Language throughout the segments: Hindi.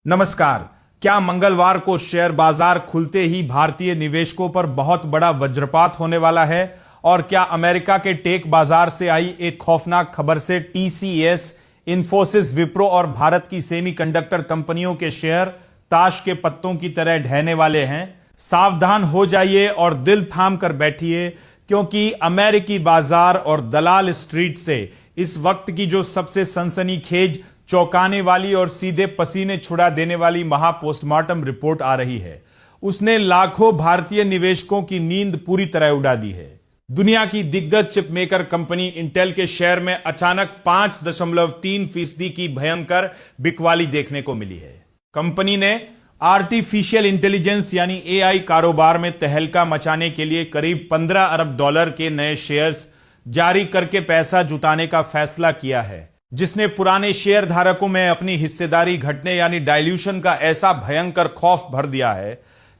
नमस्कार। क्या मंगलवार को शेयर बाजार खुलते ही भारतीय निवेशकों पर बहुत बड़ा वज्रपात होने वाला है? और क्या अमेरिका के टेक बाजार से आई एक खौफनाक खबर से टीसीएस, इन्फोसिस, विप्रो और भारत की सेमीकंडक्टर कंपनियों के शेयर ताश के पत्तों की तरह ढहने वाले हैं? सावधान हो जाइए और दिल थाम कर बैठिए, क्योंकि अमेरिकी बाजार और दलाल स्ट्रीट से इस वक्त की जो सबसे सनसनीखेज, चौंकाने वाली और सीधे पसीने छुड़ा देने वाली महापोस्टमार्टम रिपोर्ट आ रही है, उसने लाखों भारतीय निवेशकों की नींद पूरी तरह उड़ा दी है। दुनिया की दिग्गज चिप मेकर कंपनी इंटेल के शेयर में अचानक 5.3% की भयंकर बिकवाली देखने को मिली है। कंपनी ने आर्टिफिशियल इंटेलिजेंस यानी एआई कारोबार में तहलका मचाने के लिए करीब $15 अरब के नए शेयर्स जारी करके पैसा जुटाने का फैसला किया है, जिसने पुराने शेयर धारकों में अपनी हिस्सेदारी घटने यानी डाइल्यूशन का ऐसा भयंकर खौफ भर दिया है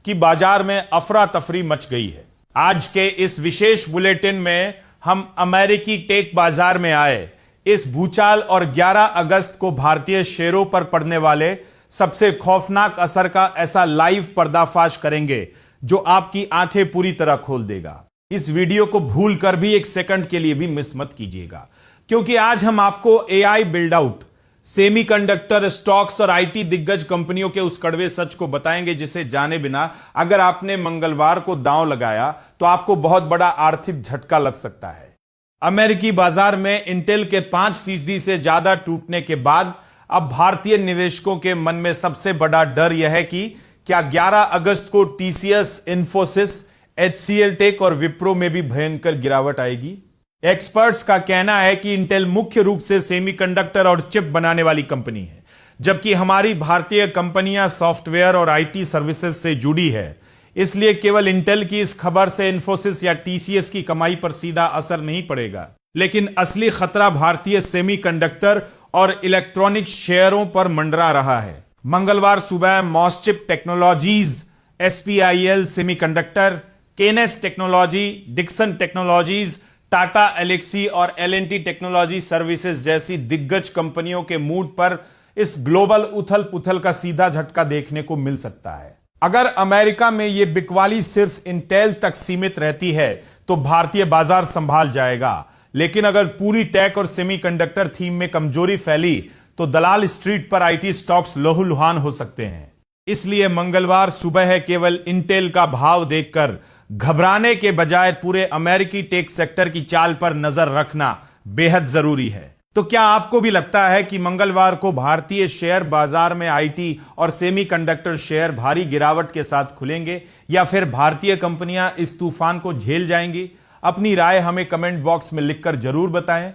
कि बाजार में अफरा तफरी मच गई है। आज के इस विशेष बुलेटिन में हम अमेरिकी टेक बाजार में आए इस भूचाल और 11 अगस्त को भारतीय शेयरों पर पड़ने वाले सबसे खौफनाक असर का ऐसा लाइव पर्दाफाश करेंगे जो आपकी आंखें पूरी तरह खोल देगा। इस वीडियो को भूल कर भी एक सेकंड के लिए भी मिस मत कीजिएगा, क्योंकि आज हम आपको AI build out, semiconductor stocks और आईटी दिग्गज कंपनियों के उस कड़वे सच को बताएंगे जिसे जाने बिना अगर आपने मंगलवार को दांव लगाया तो आपको बहुत बड़ा आर्थिक झटका लग सकता है। अमेरिकी बाजार में इंटेल के 5% से ज्यादा टूटने के बाद अब भारतीय निवेशकों के मन में सबसे बड़ा डर यह है कि क्या 11 अगस्त को टीसीएस, इन्फोसिस, एचसीएल टेक और विप्रो में भी भयंकर गिरावट आएगी। एक्सपर्ट्स का कहना है कि इंटेल मुख्य रूप से सेमीकंडक्टर और चिप बनाने वाली कंपनी है, जबकि हमारी भारतीय कंपनियां सॉफ्टवेयर और आईटी सर्विसेज से जुड़ी है। इसलिए केवल इंटेल की इस खबर से इन्फोसिस या टीसीएस की कमाई पर सीधा असर नहीं पड़ेगा, लेकिन असली खतरा भारतीय सेमीकंडक्टर और इलेक्ट्रॉनिक शेयरों पर मंडरा रहा है। मंगलवार सुबह MosChip technologies, SPIL semiconductor, Kaynes technology, Dixon technologies, Tata Elxsi और एलएनटी टेक्नोलॉजी सर्विसेज जैसी दिग्गज कंपनियों के मूड पर इस ग्लोबल उथल पुथल का सीधा झटका देखने को मिल सकता है। अगर अमेरिका में यह बिकवाली सिर्फ इंटेल तक सीमित रहती है तो भारतीय बाजार संभाल जाएगा, लेकिन अगर पूरी टेक और सेमीकंडक्टर थीम में कमजोरी फैली तो दलाल स्ट्रीट पर आईटी स्टॉक्स लहूलुहान हो सकते हैं। इसलिए मंगलवार सुबह केवल इंटेल का भाव देखकर घबराने के बजाय पूरे अमेरिकी टेक सेक्टर की चाल पर नजर रखना बेहद जरूरी है। तो क्या आपको भी लगता है कि मंगलवार को भारतीय शेयर बाजार में आईटी और सेमीकंडक्टर शेयर भारी गिरावट के साथ खुलेंगे, या फिर भारतीय कंपनियां इस तूफान को झेल जाएंगी? अपनी राय हमें कमेंट बॉक्स में लिखकर जरूर बताएं।